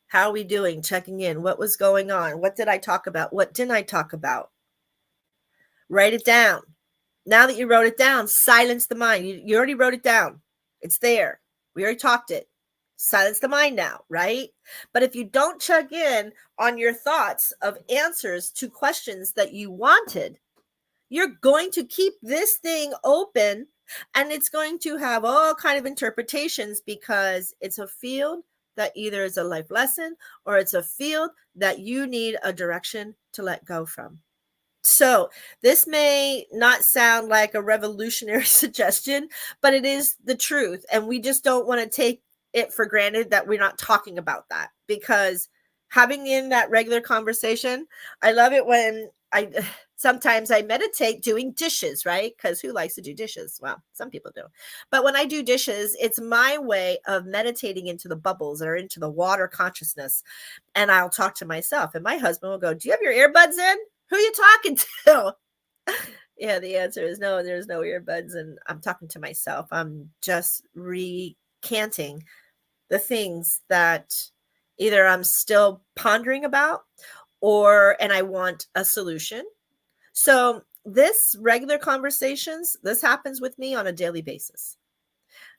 How are we doing? Checking in. What was going on? What did I talk about? What didn't I talk about? Write it down. Now that you wrote it down, silence the mind. You already wrote it down. It's there. We already talked it. Silence the mind now, right? But if you don't check in on your thoughts of answers to questions that you wanted, you're going to keep this thing open and it's going to have all kind of interpretations because it's a field that either is a life lesson or it's a field that you need a direction to let go from. So this may not sound like a revolutionary suggestion, but it is the truth. And we just don't want to take it for granted that we're not talking about that, because having in that regular conversation, I love it when sometimes I meditate doing dishes, right? Because who likes to do dishes? Well, some people do. But when I do dishes, it's my way of meditating into the bubbles or into the water consciousness. And I'll talk to myself. And my husband will go, do you have your earbuds in? Who are you talking to? Yeah, the answer is no, there's no earbuds. And I'm talking to myself. I'm just recanting the things that either I'm still pondering about and I want a solution. So this regular conversations, this happens with me on a daily basis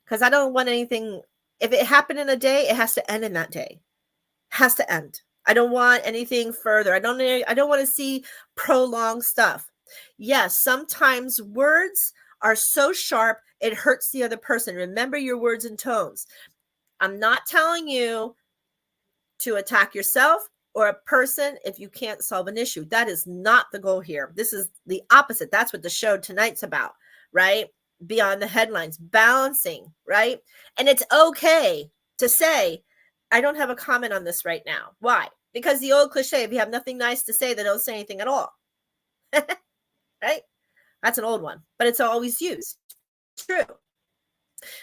because I don't want anything. If it happened in a day, it has to end in that day. It has to end. I don't want anything further. I don't want to see prolonged stuff. Yes, sometimes words are so sharp, it hurts the other person. Remember your words and tones. I'm not telling you to attack yourself or a person if you can't solve an issue. That is not the goal here. This is the opposite. That's what the show tonight's about, right? Beyond the headlines, balancing, right? And it's okay to say, I don't have a comment on this right now. Why? Because the old cliche, if you have nothing nice to say, then don't say anything at all. Right? That's an old one, but it's always used. True.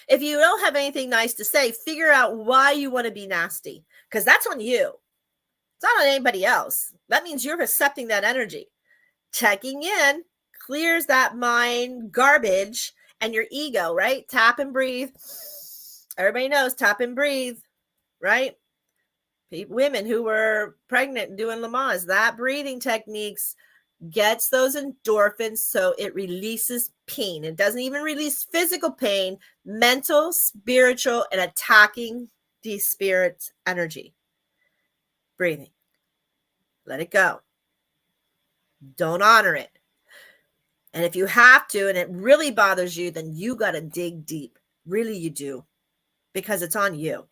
If you don't have anything nice to say, figure out why you want to be nasty, because that's on you. It's not on anybody else. That means you're accepting that energy. Checking in clears that mind garbage and your ego, right? Tap and breathe. Everybody knows tap and breathe, right? Women who were pregnant doing Lamaze, that breathing techniques gets those endorphins, so it releases pain. It doesn't even release physical pain, mental, spiritual, and attacking the spirit's energy. Breathing. Let it go. Don't honor it. And if you have to, and it really bothers you, then you got to dig deep. Really, you do. Because it's on you.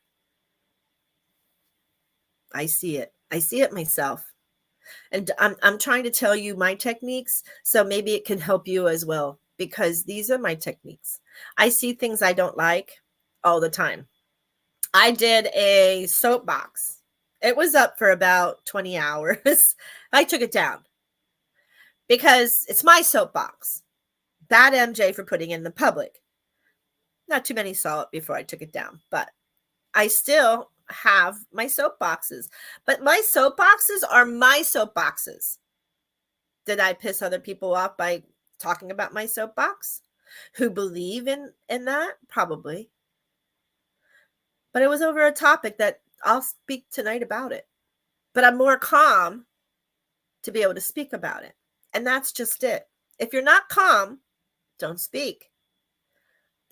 I see it. I see it myself. And I'm trying to tell you my techniques, so maybe it can help you as well, because these are my techniques. I see things I don't like all the time. I did a soapbox. It was up for about 20 hours. I took it down because it's my soapbox. Bad MJ for putting it in the public. Not too many saw it before I took it down, but I still have my soapboxes. But my soapboxes are my soapboxes. Did I piss other people off by talking about my soapbox who believe in that? Probably. But it was over a topic that I'll speak tonight about it. But I'm more calm to be able to speak about it. And that's just it. If you're not calm, don't speak.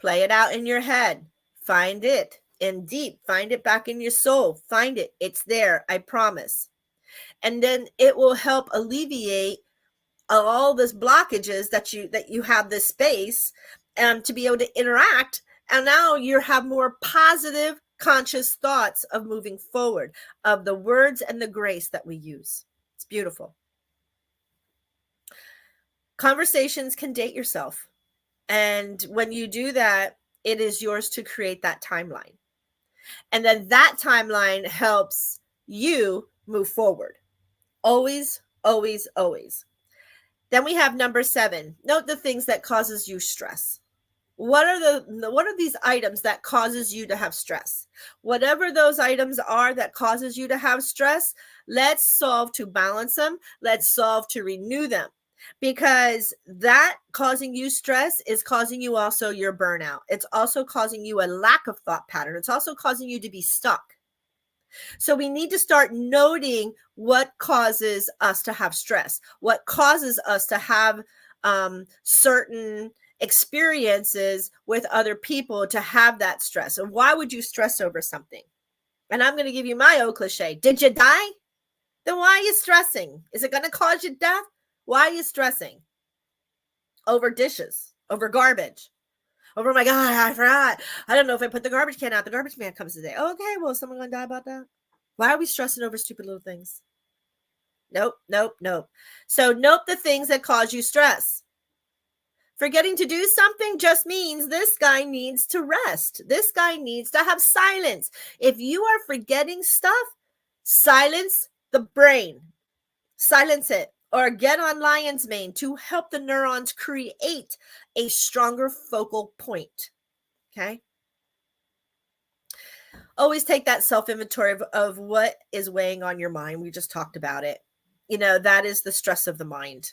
Play it out in your head. Find it in deep. Find it back in your soul. Find it. It's there. I promise. And then it will help alleviate all these blockages that you have this space to be able to interact. And now you have more positive, conscious thoughts of moving forward, of the words and the grace that we use. It's beautiful. Conversations can date yourself. And when you do that, it is yours to create that timeline. And then that timeline helps you move forward. Always, always, always. Then we have number 7. Note the things that causes you stress. What are these items that causes you to have stress? Whatever those items are that causes you to have stress, let's solve to balance them. Let's solve to renew them. Because that causing you stress is causing you also your burnout. It's also causing you a lack of thought pattern. It's also causing you to be stuck. So we need to start noting what causes us to have stress, what causes us to have certain experiences with other people to have that stress. And why would you stress over something? And I'm going to give you my old cliche. Did you die? Then why are you stressing? Is it going to cause you death? Why are you stressing? Over dishes, over garbage, over, oh my God, I forgot. I don't know if I put the garbage can out. The garbage man comes today. Okay, well, is someone going to die about that? Why are we stressing over stupid little things? Nope. So note the things that cause you stress. Forgetting to do something just means this guy needs to rest. This guy needs to have silence. If you are forgetting stuff, silence the brain. Silence it. Or get on lion's mane to help the neurons create a stronger focal point. Okay? Always take that self-inventory of what is weighing on your mind. We just talked about it. That is the stress of the mind.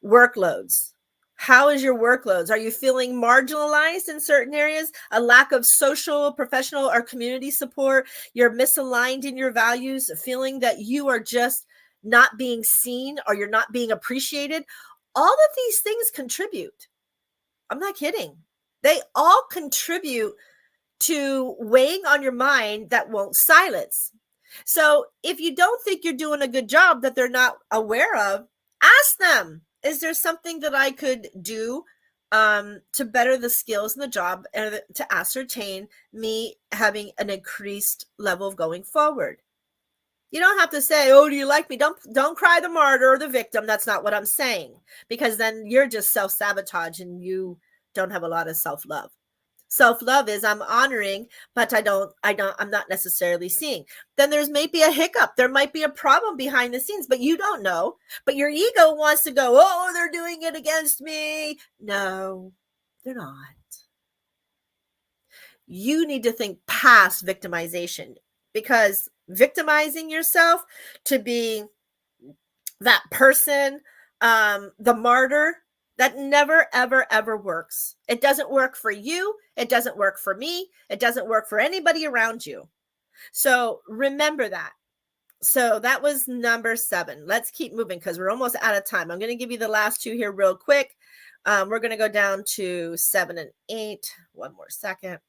Workloads. How is your workloads? Are you feeling marginalized in certain areas? A lack of social, professional, or community support? You're misaligned in your values, feeling that you are just not being seen or you're not being appreciated. All of these things contribute. I'm not kidding. They all contribute to weighing on your mind that won't silence. So if you don't think you're doing a good job that they're not aware of, ask them, is there something that I could do to better the skills in the job and to ascertain me having an increased level of going forward. You don't have to say, oh, do you like me? Don't cry the martyr or the victim. That's not what I'm saying, because then you're just self-sabotage and you don't have a lot of self-love. Self-love is I'm honoring, but I'm not necessarily seeing. Then there's maybe a hiccup. There might be a problem behind the scenes, but you don't know. But your ego wants to go, oh, they're doing it against me. No, they're not. You need to think past victimization, because victimizing yourself to be that person, the martyr, that never, ever, ever works. It doesn't work for you. It doesn't work for me. It doesn't work for anybody around you. So remember that. So that was number 7. Let's keep moving because we're almost out of time. I'm going to give you the last 2 here real quick. We're going to go down to 7 and 8. One more second.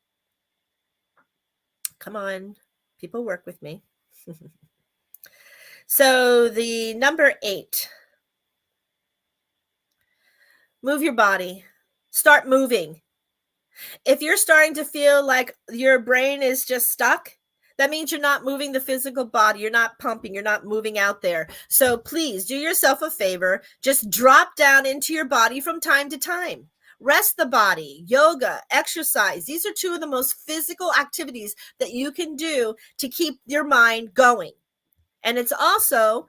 Come on. People work with me. So the number 8. Move your body. Start moving. If you're starting to feel like your brain is just stuck, that means you're not moving the physical body. You're not pumping. You're not moving out there. So please do yourself a favor. Just drop down into your body from time to time. Rest the body, yoga, exercise. These are 2 of the most physical activities that you can do to keep your mind going. And it's also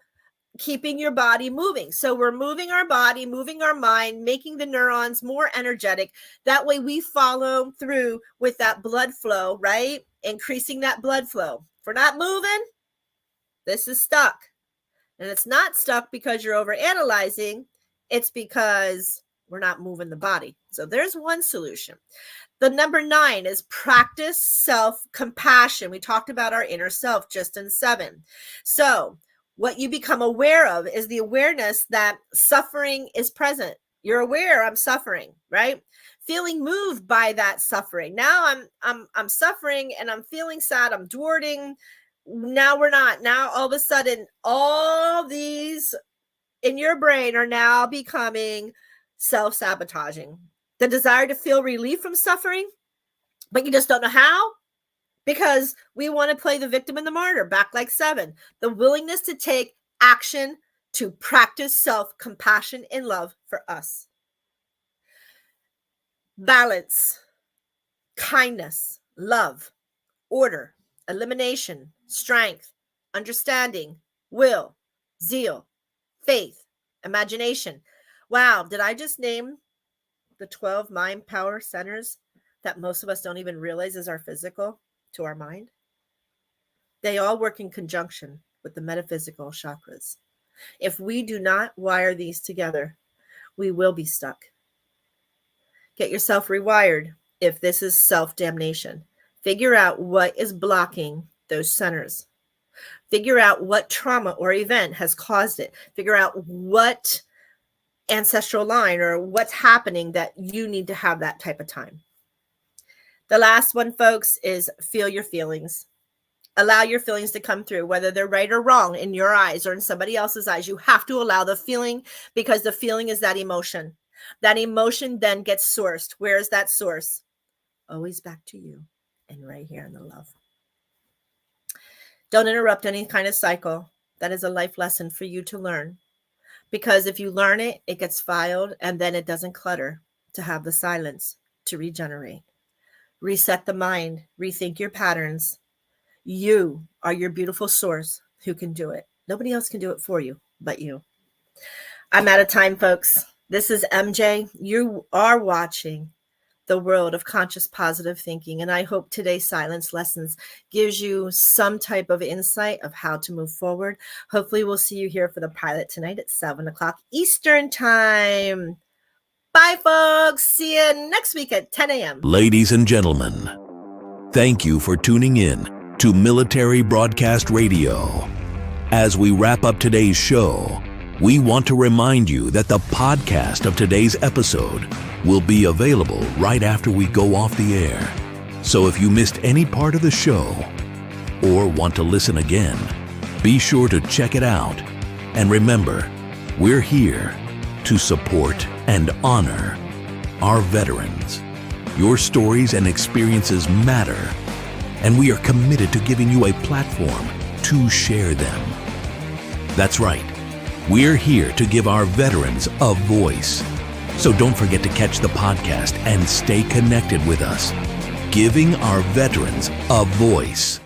keeping your body moving. So we're moving our body, moving our mind, making the neurons more energetic. That way we follow through with that blood flow, right? Increasing that blood flow. If we're not moving, this is stuck. And it's not stuck because you're overanalyzing. It's because we're not moving the body. So there's one solution. The number 9 is practice self-compassion. We talked about our inner self just in 7. So what you become aware of is the awareness that suffering is present. You're aware I'm suffering, right? Feeling moved by that suffering. Now I'm suffering and I'm feeling sad. I'm thwarting. Now we're not. Now all of a sudden, all these in your brain are now becoming self-sabotaging. The desire to feel relief from suffering, but you just don't know how. Because we want to play the victim and the martyr, back like 7. The willingness to take action to practice self-compassion and love for us. Balance, kindness, love, order, elimination, strength, understanding, will, zeal, faith, imagination. Wow, did I just name the 12 mind power centers that most of us don't even realize is our physical to our mind? They all work in conjunction with the metaphysical chakras. If we do not wire these together, we will be stuck. Get yourself rewired if this is self-damnation. Figure out what is blocking those centers. Figure out what trauma or event has caused it. Figure out what ancestral line or what's happening that you need to have that type of time. The last one, folks, is feel your feelings. Allow your feelings to come through, whether they're right or wrong in your eyes or in somebody else's eyes. You have to allow the feeling, because the feeling is that emotion. That emotion then gets sourced. Where is that source? Always back to you and right here in the love. Don't interrupt any kind of cycle. That is a life lesson for you to learn. Because if you learn it, it gets filed and then it doesn't clutter to have the silence to regenerate. Reset the mind, rethink your patterns. You are your beautiful source who can do it. Nobody else can do it for you but you. I'm out of time, folks. This is MJ. You are watching the world of conscious positive thinking, and I hope today's silence lessons gives you some type of insight of how to move forward. Hopefully we'll see you here for the pilot tonight at 7:00 Eastern time. Bye, folks. See you next week at 10 a.m. Ladies and gentlemen, thank you for tuning in to Military Broadcast Radio. As we wrap up today's show, we want to remind you that the podcast of today's episode will be available right after we go off the air. So if you missed any part of the show or want to listen again, be sure to check it out. And remember, we're here to support and honor our veterans. Your stories and experiences matter, and we are committed to giving you a platform to share them. That's right. We're here to give our veterans a voice. So don't forget to catch the podcast and stay connected with us. Giving our veterans a voice.